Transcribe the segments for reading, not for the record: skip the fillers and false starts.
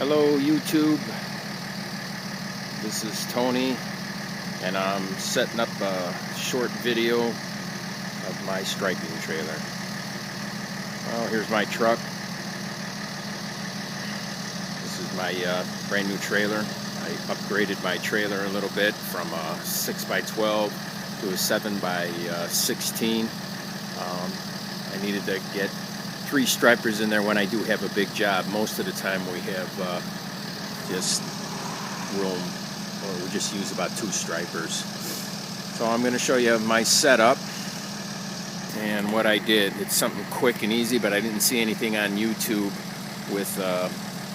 Hello YouTube, this is Tony and I'm setting up a short video of my striping trailer. Well, here's my truck. This is my brand new trailer. I upgraded my trailer a little bit from a 6x12 to a 7x16. I needed to get 3 stripers in there when I do have a big job. Most of the time we have just room, or we just use about 2 stripers. So I'm going to show you my setup and what I did. It's something quick and easy, but I didn't see anything on YouTube with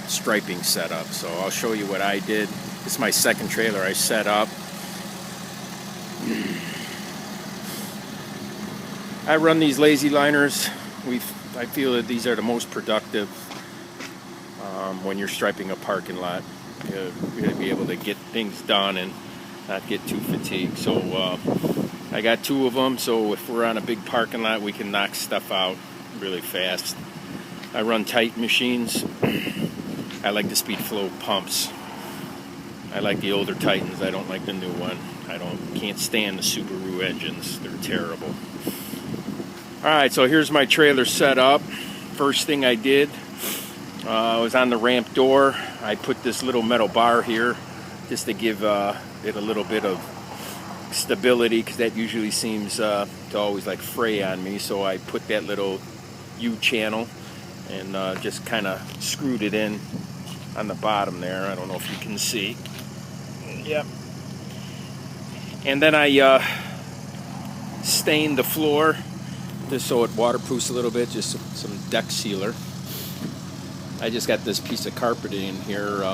striping setup. So I'll show you what I did. This is my second trailer I set up. I run these lazy liners. I feel that these are the most productive when you're striping a parking lot. You're going to be able to get things done and not get too fatigued. So I got 2 of them, so if we're on a big parking lot, we can knock stuff out really fast. I run tight machines. I like the speed flow pumps. I like the older Titans. I don't like the new one. Can't stand the Subaru engines. They're terrible. Alright, so here's my trailer set up. First thing I did was on the ramp door. I put this little metal bar here just to give it a little bit of stability, because that usually seems to always like fray on me. So I put that little U-channel and just kind of screwed it in on the bottom there. I don't know if you can see. Yep. And then I stained the floor just so it waterproofs a little bit, just some deck sealer. I just got this piece of carpeting in here.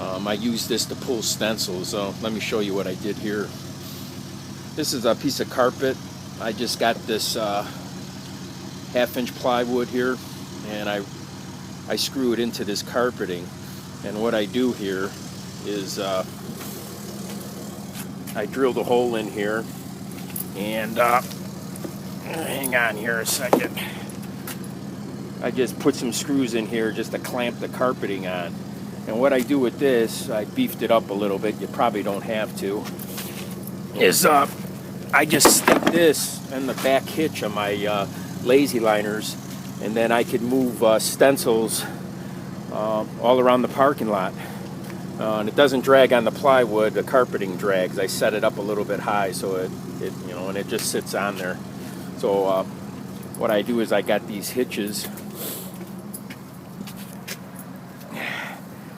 I use this to pull stencils, so let me show you what I did here. This is a piece of carpet. I just got this 1/2-inch plywood here, and I screw it into this carpeting. And what I do here is I drilled a hole in here, and hang on here a second. I just put some screws in here just to clamp the carpeting on. And what I do with this, I beefed it up a little bit. You probably don't have to. Is I just stick this in the back hitch of my lazy liners, and then I could move stencils all around the parking lot. And it doesn't drag on the plywood. The carpeting drags. I set it up a little bit high so it and it just sits on there. So what I do is I got these hitches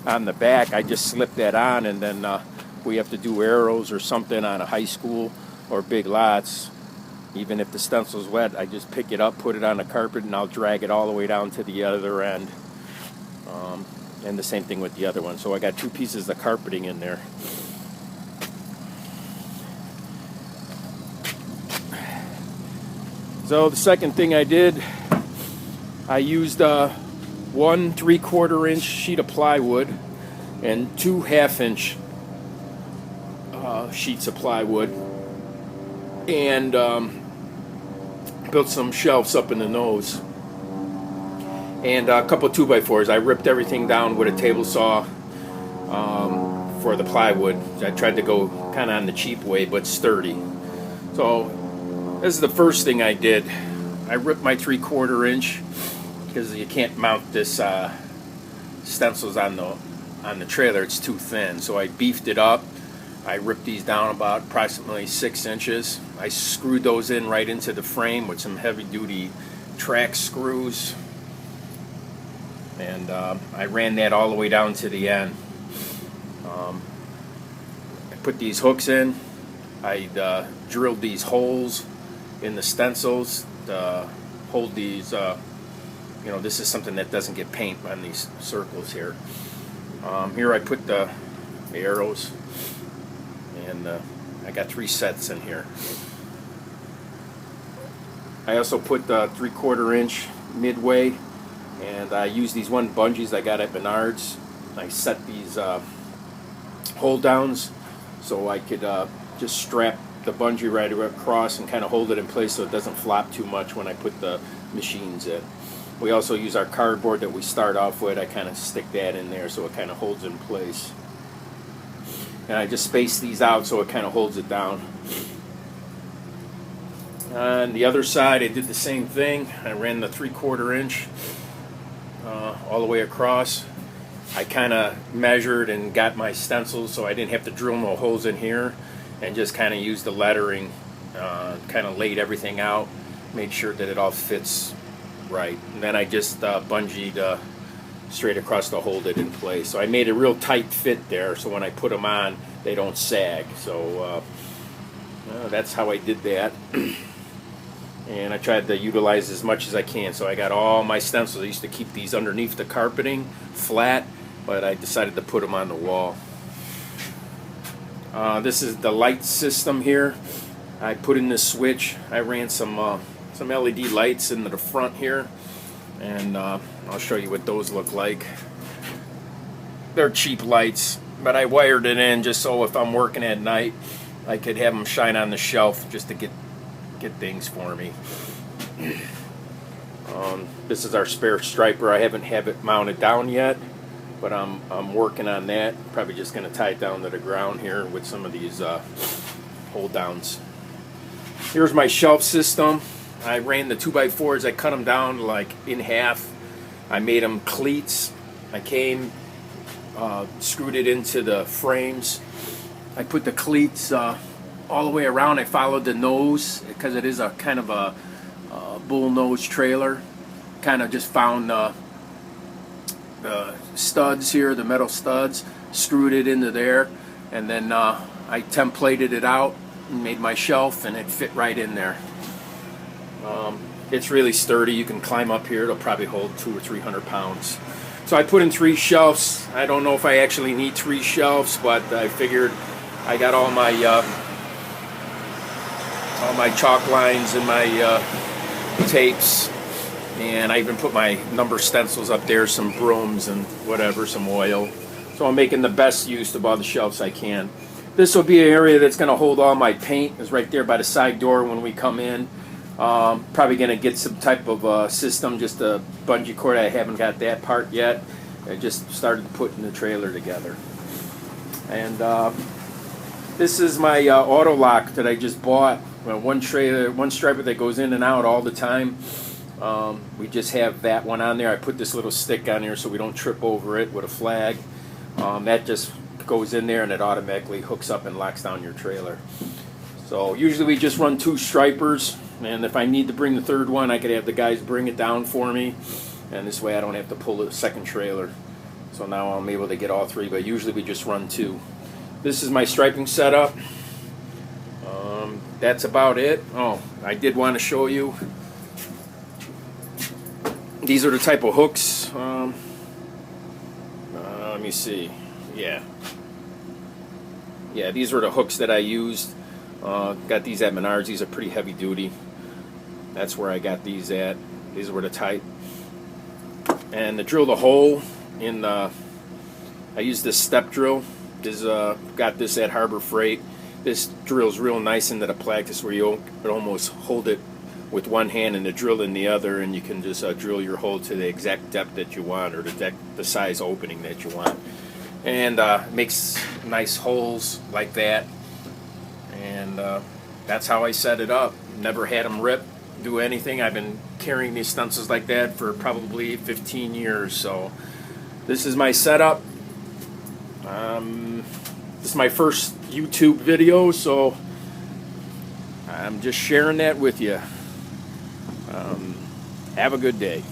on the back. I just slip that on, and then we have to do arrows or something on a high school or big lots. Even if the stencil's wet, I just pick it up, put it on the carpet, and I'll drag it all the way down to the other end. And the same thing with the other one. So I got 2 pieces of carpeting in there. So the second thing I did, I used 1 3/4-inch sheet of plywood and 2 1/2-inch sheets of plywood, and built some shelves up in the nose, and a couple 2x4s. I ripped everything down with a table saw for the plywood. I tried to go kind of on the cheap way, but sturdy. So this is the first thing I did. I ripped my 3/4-inch, because you can't mount this stencils on the trailer. It's too thin. So I beefed it up. I ripped these down about approximately 6 inches. I screwed those in right into the frame with some heavy-duty track screws, and I ran that all the way down to the end. I put these hooks in. I drilled these holes in the stencils to hold these. This is something that doesn't get paint on these circles here. Here I put the arrows, and I got 3 sets in here. I also put the 3/4-inch midway, and I use these 1 bungees I got at Menards. I set these hold downs so I could just strap the bungee right across and kind of hold it in place so it doesn't flop too much when I put the machines in. We also use our cardboard that we start off with. I kind of stick that in there so it kind of holds in place. And I just space these out so it kind of holds it down. On the other side, I did the same thing. I ran the 3/4 inch all the way across. I kind of measured and got my stencils so I didn't have to drill no holes in here, and just kind of used the lettering, kind of laid everything out, made sure that it all fits right. And then I just bungeed straight across to hold it in place. So I made a real tight fit there, so when I put them on, they don't sag. So that's how I did that. And I tried to utilize as much as I can. So I got all my stencils. I used to keep these underneath the carpeting, flat, but I decided to put them on the wall. This is the light system here. I put in this switch. I ran some LED lights into the front here, and I'll show you what those look like. They're cheap lights, but I wired it in just so if I'm working at night, I could have them shine on the shelf just to get things for me. This is our spare striper. I haven't have it mounted down yet, but I'm working on that. Probably just going to tie it down to the ground here with some of these hold downs. Here's my shelf system. I ran the 2x4s. I cut them down like in half. I made them cleats. I came, screwed it into the frames. I put the cleats all the way around. I followed the nose because it is a kind of a bull nose trailer. Kind of just found the studs here, the metal studs, screwed it into there, and then I templated it out and made my shelf, and it fit right in there. It's really sturdy. You can climb up here. It'll probably hold 200 or 300 pounds. So I put in 3 shelves. I don't know if I actually need 3 shelves, but I figured I got all my chalk lines and my tapes, and I even put my number stencils up there, some brooms and whatever, some oil. So I'm making the best use of all the shelves I can. This will be an area that's going to hold all my paint. It's right there by the side door when we come in. Probably going to get some type of system, just a bungee cord. I haven't got that part yet. I just started putting the trailer together. And this is my auto lock that I just bought. One striper that goes in and out all the time. We just have that one on there. I put this little stick on here so we don't trip over it with a flag. That just goes in there and it automatically hooks up and locks down your trailer. So usually we just run 2 stripers, and if I need to bring the 3rd one, I could have the guys bring it down for me, and this way I don't have to pull the second trailer. So now I'm able to get all 3, but usually we just run 2. This is my striping setup. That's about it. Oh, I did want to show you. These are the type of hooks. Let me see. Yeah, these are the hooks that I used. Got these at Menards. These are pretty heavy duty. That's where I got these at. These were the type. And to drill the hole in I used this step drill. Got this at Harbor Freight. This drills real nice into the practice where you almost hold it with one hand and the drill in the other, and you can just drill your hole to the exact depth that you want, or the size opening that you want. And makes nice holes like that. And that's how I set it up. Never had them rip, do anything. I've been carrying these stencils like that for probably 15 years. So this is my setup. This is my first YouTube video, so I'm just sharing that with you. Have a good day.